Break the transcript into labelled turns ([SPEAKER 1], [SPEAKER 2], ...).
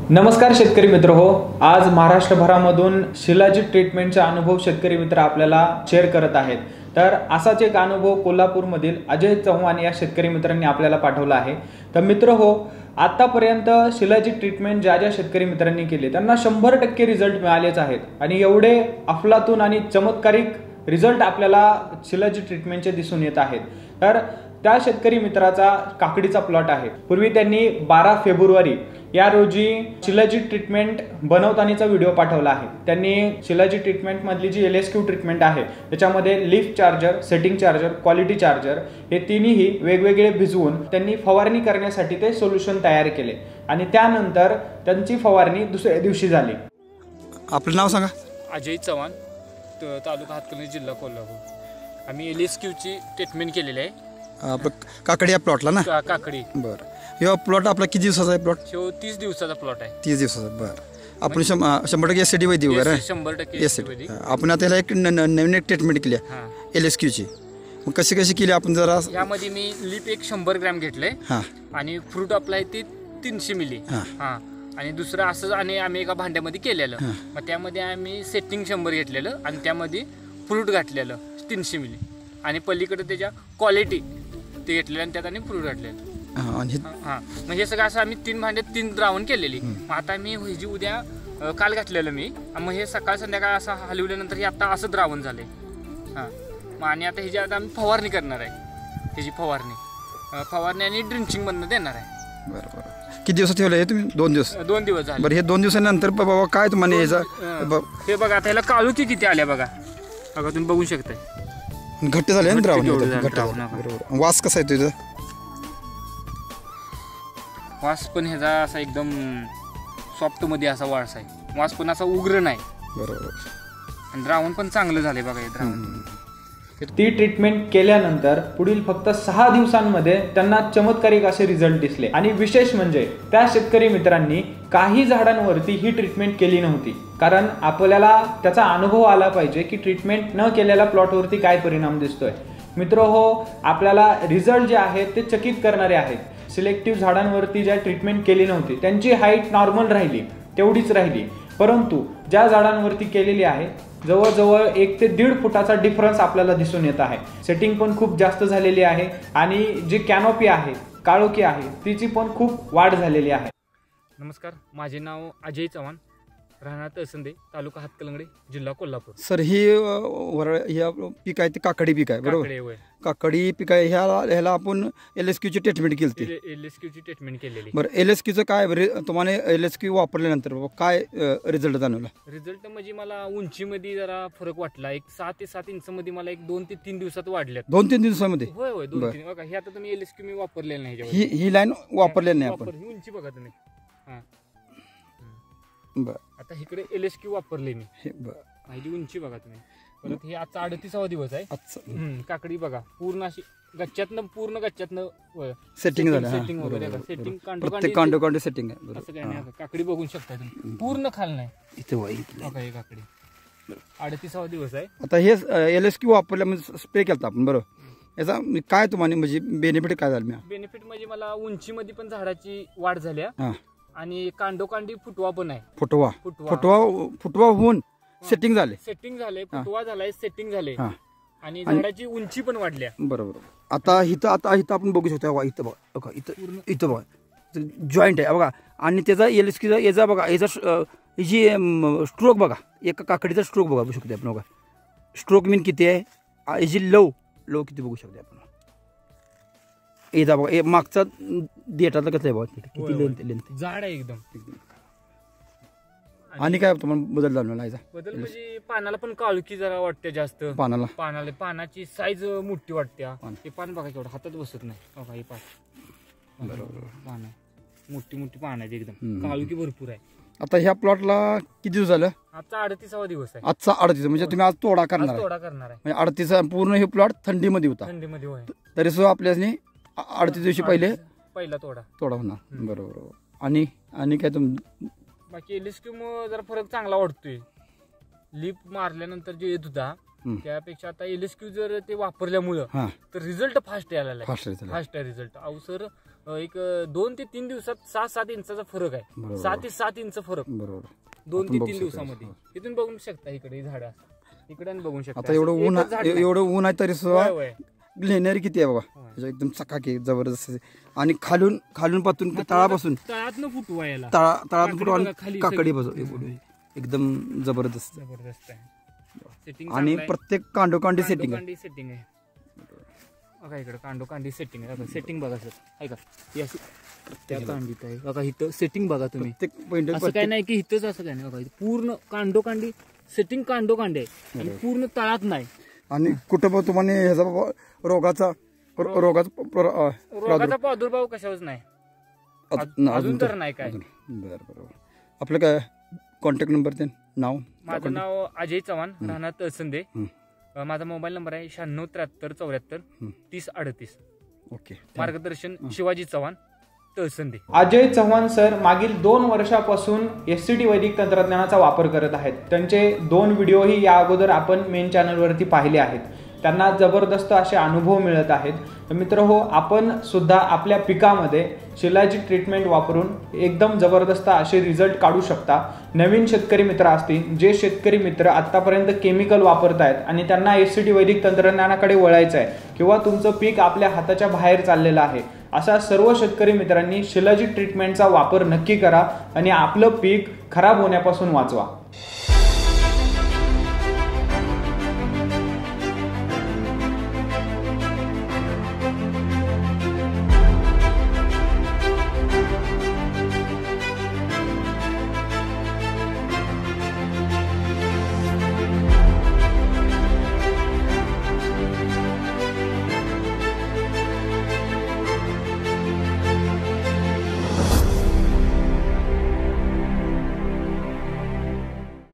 [SPEAKER 1] नमस्कार शेतकरी मित्र हो, आज महाराष्ट्रभरामधून शिलाजीत ट्रीटमेंटचा अनुभव शेतकरी मित्र आपल्याला शेअर करत आहेत। तर असाच एक अनुभव कोल्हापूरमधील अजय चव्हाण या शेतकरी मित्रांनी आपल्याला पाठवला आहे। तर मित्र हो, आतापर्यंत शिलाजीत ट्रीटमेंट ज्या शेतकरी मित्रांनी केले त्यांना 100% रिझल्ट मिळालेच आहेत आणि एवढे अफलातून आणि चमत्कारिक रिझल्ट आपल्याला शिलाजीत ट्रीटमेंटचे दिसून येत आहेत। तर त्या शेतकरी मित्राचा काकडीचा प्लॉट आहे। पूर्वी त्यांनी 12 फेब्रुवारी या रोजी शिलाजीत ट्रीटमेंट बनवतानाचा व्हिडिओ पाठवला आहे। त्यांनी शिलाजीत ट्रीटमेंट मधली जी LSQ ट्रीटमेंट आहे त्याच्यामध्ये lift charger, setting charger, quality charger हे तिन्ही वेगवेगळे भिजवून त्यांनी फवारणी करण्यासाठी ते सोल्युशन तयार केले आणि त्यानंतर त्यांची फवारणी दुसऱ्या दिवशी झाली।
[SPEAKER 2] आपलं नाव सांगा।
[SPEAKER 3] अजय चव्हाण, तालुका हातकणंगले, जिल्हा कोल्हापूर। आम्ही LSQ ची ट्रीटमेंट केलेली आहे।
[SPEAKER 2] काकडी या प्लॉटला ना?
[SPEAKER 3] काकडी।
[SPEAKER 2] बरं, हे प्लॉट आपला किती दिवसाचा आहे? प्लॉट
[SPEAKER 3] 30 दिवसाचा प्लॉट आहे।
[SPEAKER 2] 30 दिवसाचा। बरं, आपण 100% एसिडी वैद्य वगैरे
[SPEAKER 3] 100%
[SPEAKER 2] एसिडी। आपण आता याला एक नवीन एक ट्रीटमेंट केली आहे LSQ ची। मग कशी केली आपण जरा?
[SPEAKER 3] यामध्ये मी लिप 100 ग्रॅम घेतले आणि फ्रूट अप्लाय ती 300 मिली आणि दुसरं असं आणि आम्ही एका भांड्यामध्ये केलेलं। मग त्यामध्ये आम्ही सेटिंग 100 घेतलेलं आणि त्यामध्ये फ्रूट घातलेलं 300 मिली आणि पलीकडे त्याच्या क्वालिटी ते घेतलेलं आणि त्यात आणि फ्रूट घातलेलं। म्हणजे सगळं असं आम्ही 3 भांड्यात 3 द्रावण केलेली। मग आता मी जी उद्या काल घातलेलं मी, मग हे सकाळ संध्याकाळ असं हलवल्यानंतर हे आता असं द्रावण झालंय। मग आणि आता ह्याची आता आम्ही फवारणी करणार आहे। ह्याची फवारणी आणि ड्रिंचिंग मधनं देणार आहे।
[SPEAKER 2] बरं, किती दिवस ठेवलं तुम्ही? 2 दिवस।
[SPEAKER 3] 2 दिवस झाले।
[SPEAKER 2] बरं, हे 2 दिवसानंतर बाबा काय तुम्हाला
[SPEAKER 3] हे बघा, आता ह्याला काळुकी किती आल्या बघा तुम्ही बघू शकताय।
[SPEAKER 2] घट्ट झाले ना द्रावण? बरोबर। वास कसा आहे तुझा?
[SPEAKER 3] वास पण ह्याचा असा एकदम सॉफ्ट मध्ये असा वास आहे। वास पण असा उग्र नाही।
[SPEAKER 2] बरोबर।
[SPEAKER 3] आणि द्रावण पण चांगलं झालंय बघा हे द्रावण।
[SPEAKER 1] ती ट्रीटमेंट केल्यानंतर पुढील फक्त 6 दिवसांमध्ये त्यांना चमत्कारिक असे रिझल्ट दिसले आणि विशेष म्हणजे त्या शेतकरी मित्रांनी काही झाडांवरती ही ट्रीटमेंट केली नव्हती, कारण आपल्याला त्याचा अनुभव आला पाहिजे की ट्रीटमेंट न केलेल्या प्लॉटवरती काय परिणाम दिसतोय। मित्र हो, आपल्याला रिझल्ट जे आहेत ते चकित करणारे आहेत। सिलेक्टिव्ह झाडांवरती ज्या ट्रीटमेंट केली नव्हती त्यांची हाईट नॉर्मल राहिली, तेवढीच राहिली, परंतु ज्या झाडांवरती केलेली आहे जवळजवळ 1 ते 1.5 फुटाचा डिफरन्स आपल्याला दिसून येत आहे। सेटिंग पण खूप जास्त झालेली आहे आणि जी कॅनोपी आहे, काळोखी आहे, तिची पण खूप वाढ झालेली आहे।
[SPEAKER 3] नमस्कार, माझे नाव अजय चव्हाण, राहणार तहसंदे, तालुका हातकणंगले, जिल्हा कोल्हापूर।
[SPEAKER 2] सर, ही पीक आहे ते काकडी पीक आहे बरोबर? काकडी पीक आहे, ह्याला आपण LSQ ची ट्रीटमेंट केली।
[SPEAKER 3] LSQ ची ट्रीटमेंट केलेली।
[SPEAKER 2] बरं, LSQ चं काय तुम्हाला LSQ वापरल्यानंतर काय रिझल्ट जाणवला?
[SPEAKER 3] रिझल्ट म्हणजे मला उंचीमध्ये जरा फरक वाटला। एक 6 ते 7 इंच मध्ये मला एक 2 ते 3 दिवसात वाढल्यात।
[SPEAKER 2] 2 ते 3 दिवसामध्ये?
[SPEAKER 3] होय होय, 2-3। बघा, हे आता तुम्ही LSQ मी वापरलेलं नाही।
[SPEAKER 2] ही लाईन वापरलेली नाही आपण?
[SPEAKER 3] ही उंची बघा तुम्ही।
[SPEAKER 2] बरं,
[SPEAKER 3] आता इकडे LSQ वापरले मी। ही उंची बघा तुम्ही। परत हे आजचा 38वा दिवस आहे। काकडी बघा पूर्ण अशी गच्च्यातनं
[SPEAKER 2] सेटिंग झालं।
[SPEAKER 3] सेटिंग वगैरे सेटिंग
[SPEAKER 2] कांडो सेटिंग आहे।
[SPEAKER 3] असं काय नाही, काकडी बघू शकता तुम्ही, पूर्ण खाल नाही
[SPEAKER 2] इथे
[SPEAKER 3] बघा ही काकडी। 38वा दिवस आहे।
[SPEAKER 2] आता हे LSQ वापरल्या म्हणजे स्प्रे केला आपण बरोबर, याचा काय तुम्हाला म्हणजे बेनिफिट काय झालं?
[SPEAKER 3] बेनिफिट म्हणजे मला उंचीमध्ये पण झाडाची वाढ झाल्या आणि कांडोकांडी फुटवा पण आहे। फुटवा होऊन सेटिंग झाले, फुटवा झालाय, सेटिंग झाले आणि झाडाची उंची पण वाढल्या।
[SPEAKER 2] बरोबर। आता इथं आपण बघू शकतो, इथं बघा, इथं बघा जॉईंट आहे बघा, आणि त्याचा LSQ याचा बघा, याचा जी स्ट्रोक बघा, एका काकडीचा स्ट्रोक बघू शकतो आपण बघा। स्ट्रोक मीन किती आहे, याची लो किती बघू शकतो आपण। येता बघा, मागचा देटातला कसं आहे बघा, किती लेंथ
[SPEAKER 3] झाड आहे एकदम।
[SPEAKER 2] आणि काय तुम्हाला बदल जाणवला?
[SPEAKER 3] बदल म्हणजे पानाला पण काळुकी जरा वाटते जास्त। पानाची साईज मोठी वाटते। हे पान बघा केवढं हातात बसत नाही बघा, हे पान बरोबर, मोठी पान आहेत एकदम, काळुकी भरपूर आहे।
[SPEAKER 2] आता ह्या प्लॉटला किती दिवस झालं?
[SPEAKER 3] आजचा 38वा दिवस आहे।
[SPEAKER 2] आजचा 38 म्हणजे तुम्ही आज तोडा करणार आहे? म्हणजे 38 पूर्ण हे प्लॉट थंडीमध्ये होता, तरी सुद्धा आपल्याने 38 दिवशी
[SPEAKER 3] पहिला तोडा
[SPEAKER 2] होणार बरोबर। आणि काय
[SPEAKER 3] बाकी LSQ जरा फरक चांगला वाटतोय। लिप मारल्यानंतर जे येत होता त्यापेक्षा आता LSQ जर ते वापरल्यामुळं तर रिझल्ट फास्ट यायला, फास्ट आहे रिझल्ट। अहो सर, एक 2 ते 3 दिवसात 6-7 इंचाचा फरक आहे. 6 ते 7 इंच फरक
[SPEAKER 2] बरोबर
[SPEAKER 3] 2 ते 3 दिवसामध्ये. इथून बघू शकता इकडे झाड इकडे बघू शकता.
[SPEAKER 2] आता एवढं ऊन आहे तरी सुद्धा ग्लेनरी किती आहे बघा, एकदम चकाकी जबरदस्त. आणि खालून पासून तळापासून
[SPEAKER 3] तळातनं फुटवा याला
[SPEAKER 2] तळातून फुटवा काकडी एकदम जबरदस्त
[SPEAKER 3] आहे.
[SPEAKER 2] आणि प्रत्येक कांडोकांडी सेटिंग
[SPEAKER 3] आहे. बघा इकडे कांडोकांडी सेटिंग आहे. सेटिंग बघा सर, ऐका त्या कांडीत आहे बघा. इथं सेटिंग बघा तुम्ही, असं काय नाही की इथंच असं काय नाही बघा. पूर्ण कांडोकांडी सेटिंग कांडोकांडी आहे आणि पूर्ण तळात नाही.
[SPEAKER 2] आणि कुठं तुम्हाला ह्याचा रोगाचा
[SPEAKER 3] प्रादुर्भाव कशावरच नाही अजून तर नाही काय.
[SPEAKER 2] बरोबर. आपलं काय कॉन्टॅक्ट नंबर ते नाव?
[SPEAKER 3] माझं नाव अजय चव्हाण, राहणार तळसंदे. माझा मोबाईल नंबर आहे 9673743038.
[SPEAKER 2] ओके.
[SPEAKER 3] मार्गदर्शन शिवाजी चव्हाण, तळसंदे.
[SPEAKER 1] अजय चव्हाण सर मागील 2 वर्षापासून SCT वैदिक तंत्रज्ञानाचा वापर करत आहेत. त्यांचे 2 व्हिडिओही या अगोदर आपण मेन चॅनलवरती पाहिले आहेत. त्यांना जबरदस्त असे अनुभव मिळत आहेत. तर मित्रहो, आपण सुद्धा आपल्या पिकामध्ये शिलाजीत ट्रीटमेंट वापरून एकदम जबरदस्त असे रिझल्ट काढू शकता. नवीन शेतकरी मित्र असतील, जे शेतकरी मित्र आतापर्यंत केमिकल वापरत आहेत आणि त्यांना SCT वैदिक तंत्रज्ञानाकडे वळायचं आहे, किंवा तुमचं पीक आपल्या हाताच्या बाहेर चाललेलं आहे, अशा सर्व शेतकरी मित्रांनी शिलाजीत ट्रीटमेंटचा वापर नक्की करा आणि आपलं पीक खराब होण्यापासून वाचवा.